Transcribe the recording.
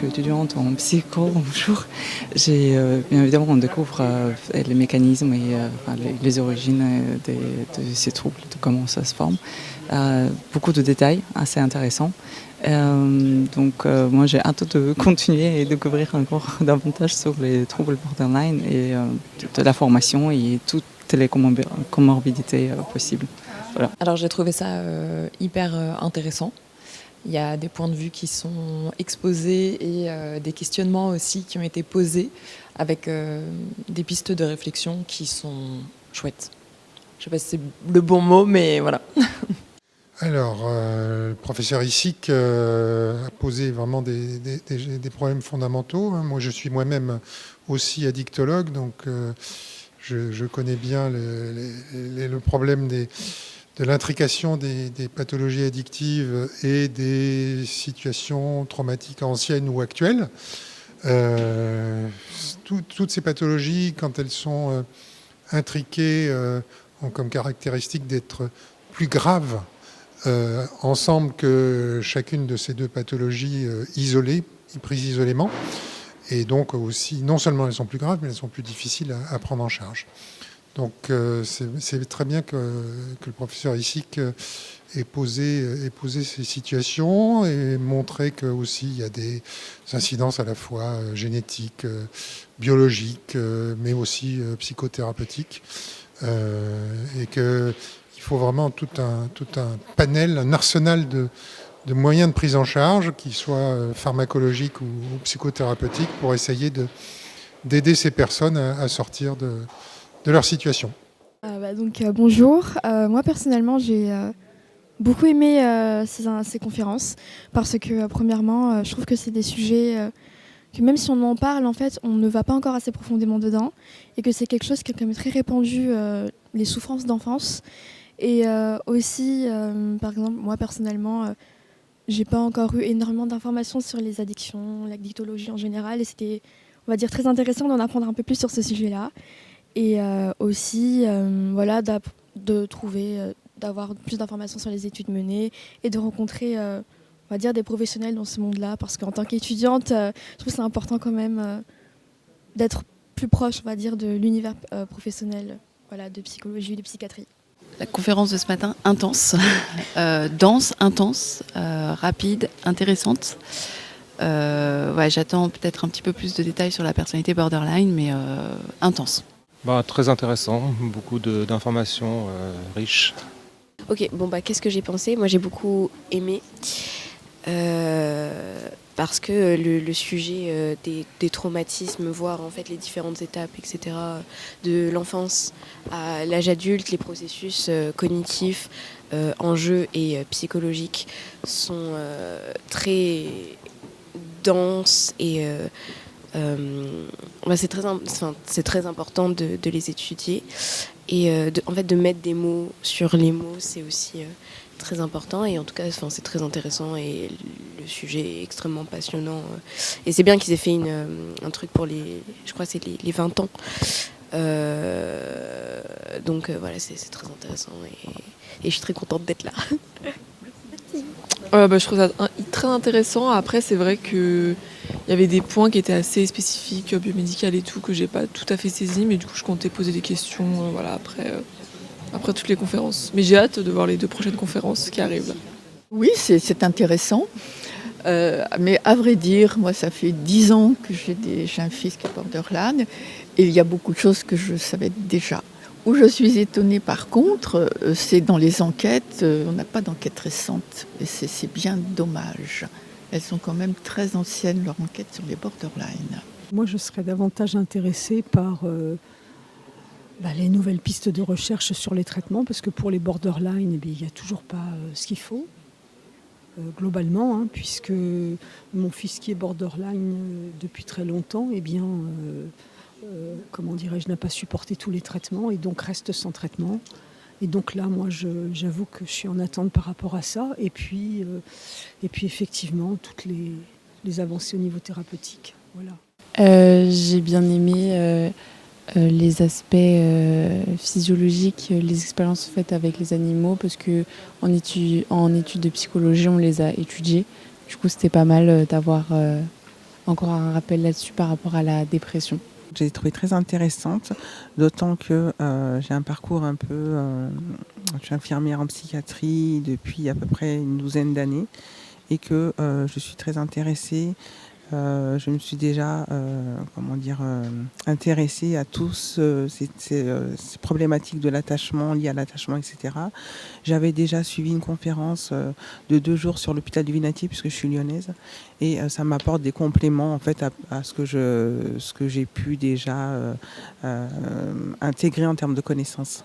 étudiante en psycho, bonjour, bien évidemment, on découvre les mécanismes et les origines de ces troubles, de comment ça se forme. Beaucoup de détails assez intéressants. Moi, j'ai hâte de continuer et découvrir encore davantage sur les troubles borderline et de la formation et toutes les comorbidités possibles. Voilà. Alors j'ai trouvé ça hyper intéressant. Il y a des points de vue qui sont exposés et des questionnements aussi qui ont été posés avec des pistes de réflexion qui sont chouettes. Je ne sais pas si c'est le bon mot, mais voilà. Alors, le professeur Issik a posé vraiment des problèmes fondamentaux. Moi, je suis moi-même aussi addictologue, donc je connais bien le problème de l'intrication des pathologies addictives et des situations traumatiques anciennes ou actuelles. Toutes ces pathologies, quand elles sont intriquées, ont comme caractéristique d'être plus graves ensemble que chacune de ces deux pathologies isolées, prises isolément. Et donc aussi, non seulement elles sont plus graves, mais elles sont plus difficiles à prendre en charge. Donc c'est très bien que le professeur Issik ait posé ces situations et montré que aussi il y a des incidences à la fois génétiques, biologiques, mais aussi psychothérapeutiques, et qu'il faut vraiment tout un panel, un arsenal de moyens de prise en charge, qu'ils soient pharmacologiques ou psychothérapeutiques, pour essayer d'aider ces personnes à sortir de leur situation. Bonjour. Moi personnellement j'ai beaucoup aimé ces conférences parce que premièrement je trouve que c'est des sujets que même si on en parle en fait on ne va pas encore assez profondément dedans et que c'est quelque chose qui est quand même très répandu, les souffrances d'enfance et aussi par exemple moi personnellement j'ai pas encore eu énormément d'informations sur les addictions, l'addictologie en général et c'était on va dire très intéressant d'en apprendre un peu plus sur ce sujet-là. Et aussi, de trouver, d'avoir plus d'informations sur les études menées et de rencontrer, on va dire, des professionnels dans ce monde-là. Parce qu'en tant qu'étudiante, je trouve que c'est important quand même d'être plus proche, on va dire, de l'univers professionnel, de psychologie, de psychiatrie. La conférence de ce matin, intense, dense, intense, rapide, intéressante. J'attends peut-être un petit peu plus de détails sur la personnalité borderline, mais intense. Très intéressant, beaucoup d'informations riches. Ok, qu'est-ce que j'ai pensé ? Moi j'ai beaucoup aimé parce que le sujet des traumatismes, voire en fait les différentes étapes, etc., de l'enfance à l'âge adulte, les processus cognitifs, en jeu et psychologiques sont très denses et c'est très important de les étudier et de mettre des mots sur les mots, c'est aussi très important et en tout cas c'est très intéressant et le sujet est extrêmement passionnant et c'est bien qu'ils aient fait un truc pour je crois que c'est les 20 ans c'est très intéressant et je suis très contente d'être là. Je trouve ça très intéressant. Après, c'est vrai qu'il y avait des points qui étaient assez spécifiques, biomédicales et tout, que j'ai pas tout à fait saisi, mais du coup, je comptais poser des questions après toutes les conférences. Mais j'ai hâte de voir les 2 prochaines conférences qui arrivent. Oui, c'est intéressant. Mais à vrai dire, moi, ça fait 10 ans que j'ai un fils qui est borderline, et il y a beaucoup de choses que je savais déjà. Où je suis étonnée par contre, c'est dans les enquêtes, on n'a pas d'enquête récente et c'est bien dommage. Elles sont quand même très anciennes, leurs enquêtes sur les borderline. Moi je serais davantage intéressée par les nouvelles pistes de recherche sur les traitements parce que pour les borderline, il n'y a toujours pas ce qu'il faut globalement, puisque mon fils qui est borderline depuis très longtemps, n'a pas supporté tous les traitements et donc reste sans traitement. Et donc là, moi, j'avoue que je suis en attente par rapport à ça. Et puis effectivement, toutes les avancées au niveau thérapeutique. Voilà. J'ai bien aimé les aspects physiologiques, les expériences faites avec les animaux, parce que en études de psychologie, on les a étudiés. Du coup, c'était pas mal d'avoir encore un rappel là-dessus par rapport à la dépression. J'ai trouvé très intéressante, d'autant que j'ai un parcours un peu... je suis infirmière en psychiatrie depuis à peu près une douzaine d'années et que je suis très intéressée. Je me suis déjà intéressée à tous ces problématiques de l'attachement, liées à l'attachement, etc. J'avais déjà suivi une conférence de 2 jours sur l'hôpital du Vinatier, puisque je suis lyonnaise, et ça m'apporte des compléments en fait, à ce que j'ai pu déjà intégrer en termes de connaissances.